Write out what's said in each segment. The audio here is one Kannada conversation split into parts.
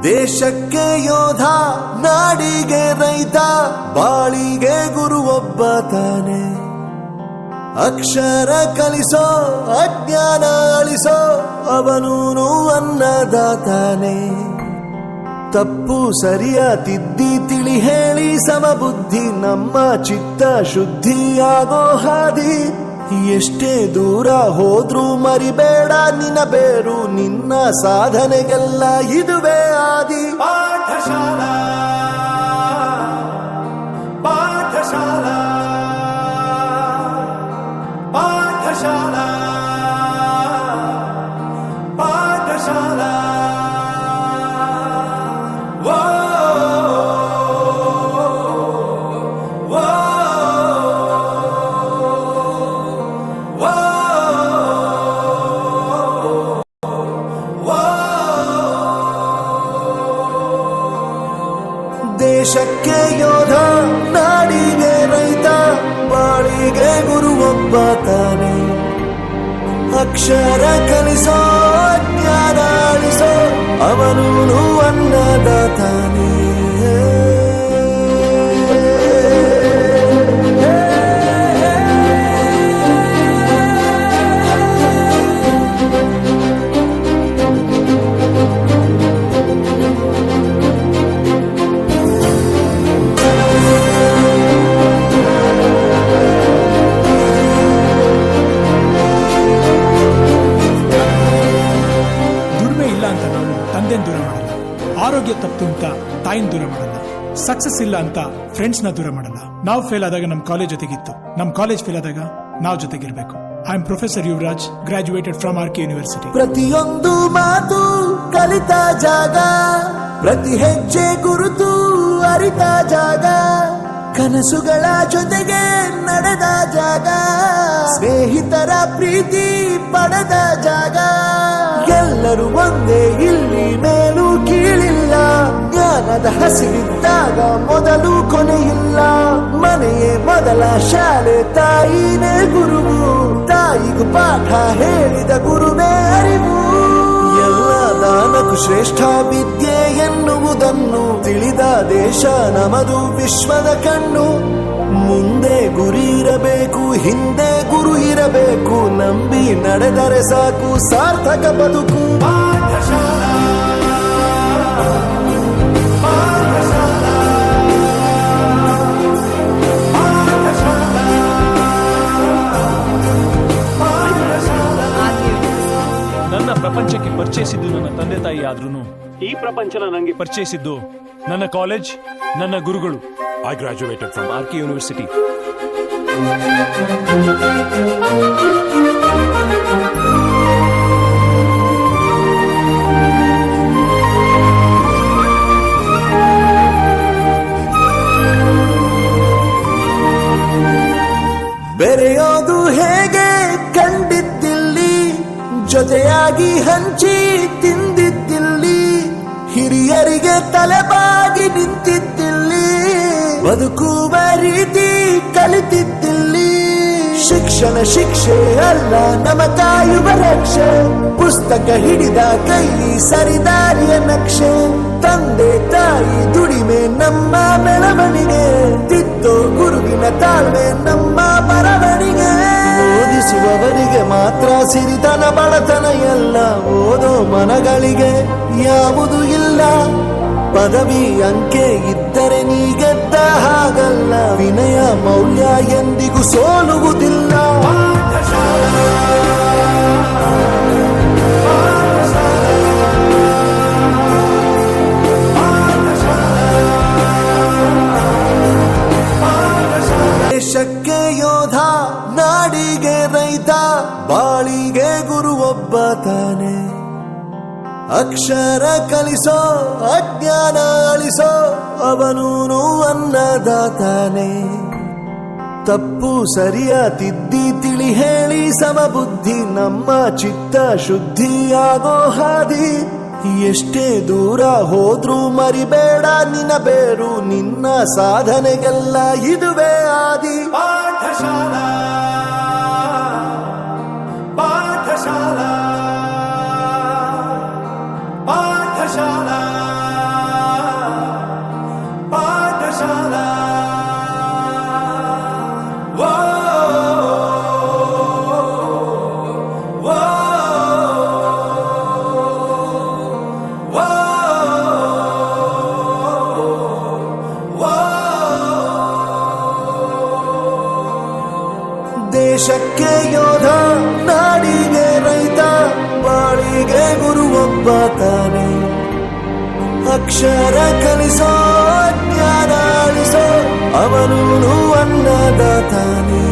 ದೇಶಕ್ಕೆ ಯೋಧ, ನಾಡಿಗೆ ರೈತ, ಬಾಳಿಗೆ ಗುರು ಒಬ್ಬ ತಾನೆ. ಅಕ್ಷರ ಕಲಿಸೋ, ಅಜ್ಞಾನ ಅಳಿಸೋ, ಅವನೂನು ಅನ್ನದಾತಾನೆ. ತಪ್ಪು ಸರಿಯ ತಿದ್ದಿ ತಿಳಿ ಹೇಳಿ ಸಮಬುದ್ಧಿ, ನಮ್ಮ ಚಿತ್ತ ಶುದ್ಧಿಯಾಗೋ ಹಾದಿ. ಎಷ್ಟೇ ದೂರ ಹೋದ್ರೂ ಮರಿಬೇಡ ನಿನ್ನ ಬೇರು, ನಿನ್ನ ಸಾಧನೆಗೆಲ್ಲ ಇದುವೇ ಆದಿ. ಪಾಠಶಾಲಾ ಪಾಠಶಾಲಾ ಪಾಠಶಾಲಾ ಪಾಠಶಾಲಾ. ದೇಶಕ್ಕೆ ಯೋಧ, ನಾಡಿಗೆ ರೈತ, ಬಾಳಿಗೆ ಗುರು ಒಬ್ಬ ತಾನೆ. ಅಕ್ಷರ ಕಲಿಸೋ, ಜ್ಞಾನ ಅಳಿಸೋ, ಅವನೂನು ಅನ್ನದಾತಾನೆ. ದೂರ ಮಾಡಲ್ಲ, ಆರೋಗ್ಯ ತಪ್ಪು ಅಂತ ತಾಯಿನ ದೂರ ಮಾಡಲ್ಲ, ಸಕ್ಸಸ್ ಇಲ್ಲ ಅಂತ ಫ್ರೆಂಡ್ಸ್ ನ ದೂರ ಮಾಡಲ್ಲ. ನಾವು ಫೇಲ್ ಆದಾಗ ನಮ್ ಕಾಲೇಜ್ ಜೊತೆಗಿತ್ತು, ನಮ್ ಕಾಲೇಜ್ ಫೇಲ್ ಆದಾಗ ನಾವು ಜೊತೆಗಿರ್ಬೇಕು. I am professor Yuvaraj, graduated from RK university. ಪ್ರತಿಯೊಂದು ಮಾತು ಕಲಿತ ಜಾಗ, ಪ್ರತಿ ಹೆಜ್ಜೆ ಗುರುತು ಅರಿತ ಜಾಗ, ಕನಸುಗಳ ಜೊತೆಗೆ ನಡೆದ ಜಾಗ, ಸ್ನೇಹಿತರ ಪ್ರೀತಿ ಪಡೆದ ಜಾಗ. ಎಲ್ಲರೂ ಒಂದೇ, ಇಲ್ಲಿ ಮೇಲೂ ಕೀಳಿಲ್ಲ, ಜ್ಞಾನದ ಹಸಿವಿದ್ದಾಗ ಮೊದಲು ಕೊನೆಯಿಲ್ಲ. ಮನೆಯೇ ಮೊದಲ ಶಾಲೆ, ತಾಯಿನೇ ಗುರುವು, ತಾಯಿಗೂ ಪಾಠ ಹೇಳಿದ ಗುರುವೇ ಅರಿವು. ಎಲ್ಲ ದಾನಕ್ಕೂ ಶ್ರೇಷ್ಠ ವಿದ್ಯೆ ಎನ್ನುವುದನ್ನು ತಿಳಿದ ದೇಶ ನಮದು, ವಿಶ್ವದ ಕಣ್ಣು. ಮುಂದೆ ಗುರಿ ಇರಬೇಕು, ಹಿಂದೆ ಗುರು ಇರಬೇಕು, ನಂಬಿ ನಡೆದರೆ ಸಾಕು ಸಾರ್ಥಕ ಬದುಕು. ಪಾಠಶಾಲಾ ಪಾಠಶಾಲಾ ಪಾಠಶಾಲಾ ಪಾಠಶಾಲಾ. ನನ್ನ ಪ್ರಪಂಚಕ್ಕೆ ಪರಿಚಯಿಸಿದ್ದು ನನ್ನ ತಂದೆ ತಾಯಿ ಆದ್ರೂ ಈ ಪ್ರಪಂಚನ ನನಗೆ ಪರಿಚಯಿಸಿದ್ದು ನನ್ನ ಕಾಲೇಜ್, ನನ್ನ ಗುರುಗಳು. I graduated from RK University. ಬೆರೆಯೋದು ಹೇಗೆ ಕಂಡಿದ್ದಿಲ್ಲಿ, ಜೊತೆಯಾಗಿ ಹಂಚಿ ತಿಂದಿದ್ದಿಲ್ಲಿ, ಹಿರಿಯರಿಗೆ ತಲೆಬಾಗಿ ನಿಂತಿದ್ದಿಲ್ಲಿ, ಬದುಕುವ ರೀತಿ ಕಲಿತಿದ್ದಿಲ್ಲಿ. ಶಿಕ್ಷಣ ಶಿಕ್ಷೆ ಅಲ್ಲ, ನಮ ಕಾಯುವ ರಕ್ಷೆ, ಪುಸ್ತಕ ಹಿಡಿದ ಕೈ ಸರಿದಾರಿಯ ನಕ್ಷೆ. ತಂದೆ ತಾಯಿ ದುಡಿಮೆ ನಮ್ಮ ಬೆಳವಣಿಗೆ, ತಿದ್ದೋ ಗುರುವಿನ ತಾಳ್ಮೆ ನಮ್ಮ ಬರವಣಿಗೆ. ಓದಿಸುವವರಿಗೆ ಮಾತ್ರ ಸಿರಿತನ ಬಡತನ ಎಲ್ಲ, ಓದೋ ಮನಗಳಿಗೆ ಯಾವುದು ಇಲ್ಲ. ಪದವಿ ಅಂಕೆ ಇದ್ದರೆ ನೀ ಗೆದ್ದ ಹಾಗಲ್ಲ, ವಿನಯ ಮೌಲ್ಯ ಎಂದಿಗೂ ಸೋಲುವುದಿಲ್ಲ. ದೇಶಕ್ಕೆ ಯೋಧ, ನಾಡಿಗೆ ರೈತ, ಬಾಳಿಗೆ ಗುರು ಒಬ್ಬ ತಾನೆ. ಅಕ್ಷರ ಕಲಿಸೋ, ಅಜ್ಞಾನ ಅಳಿಸೋ, ಅವನೂನು ಅನ್ನದಾತಾನೆ. ತಪ್ಪು ಸರಿಯ ತಿದ್ದಿ ತಿಳಿ ಹೇಳಿ ಸಮಬುದ್ಧಿ, ನಮ್ಮ ಚಿತ್ತ ಶುದ್ಧಿಯಾಗೋ ಹಾದಿ. ಎಷ್ಟೇ ದೂರ ಹೋದ್ರೂ ಮರಿಬೇಡ ನಿನ್ನ ಬೇರು, ನಿನ್ನ ಸಾಧನೆಗೆಲ್ಲ ಇದುವೇ ಆದಿ. ಪಾಠಶಾಲಾ ಪಾಠಶಾಲಾ ಪಾಠಶಾಲಾ ದೇಶಕ್ಕೆ ಯೋಧ ನಾಡಿಗೆ ರೈತ ಬಾಳಿಗೆ ಗುರು ಒಬ್ಬ ತಾನೆ ಅಕ್ಷರ ಕಲಿಸೋ ಜ್ಞಾನ ಅಳಿಸೋ ಅವನು ಅನ್ನದಾತಾನೆ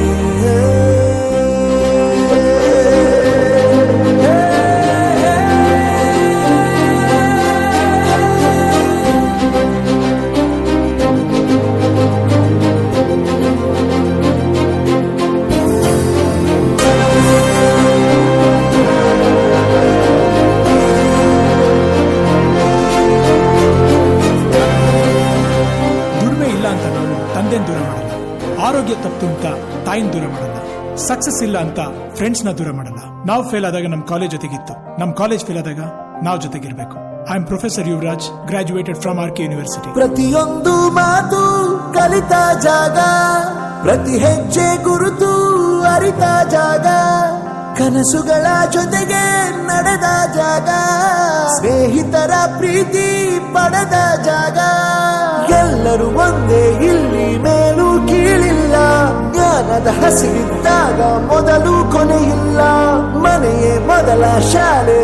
ದುಡಿಮೆ ಇಲ್ಲ ಅಂತ ನಾವು ತಂದೆನ ದೂರ ಮಾಡಲ್ಲ, ಆರೋಗ್ಯ ತಪ್ಪು ಅಂತ ತಾಯಿನ ದೂರ ಮಾಡಲ್ಲ, ಸಕ್ಸಸ್ ಇಲ್ಲ ಅಂತ ಫ್ರೆಂಡ್ಸ್ ನ ದೂರ ಮಾಡಲ್ಲ. ನಾವು ಫೇಲ್ ಆದಾಗ ನಮ್ ಕಾಲೇಜ್ ಜೊತೆಗಿತ್ತು, ನಮ್ ಕಾಲೇಜ್ ಫೇಲ್ ಆದಾಗ ನಾವು ಜೊತೆಗಿರ್ಬೇಕು. I am professor Yuvaraj, graduated from R K university. ಪ್ರತಿಯೊಂದು ಮಾತು ಕಲಿತ ಜಾಗ, ಪ್ರತಿ ಹೆಜ್ಜೆ ಗುರುತು ಅರಿತ ಜಾಗ, ಕನಸುಗಳ ಜೊತೆಗೆ ನಡೆದ ಜಾಗ, ಸ್ನೇಹಿತರ ಪ್ರೀತಿ ಪಡೆದ ಜಾಗ. ಎಲ್ಲರೂ ಒಂದೇ ಇಲ್ಲಿ ಮೇಲೂ ಕೀಳಿಲ್ಲ, ಜ್ಞಾನದ ಹಸಿವಿದ್ದಾಗ ಮೊದಲು ಕೊನೆಯಿಲ್ಲ. ಮನೆಯೇ ಮೊದಲ ಶಾಲೆ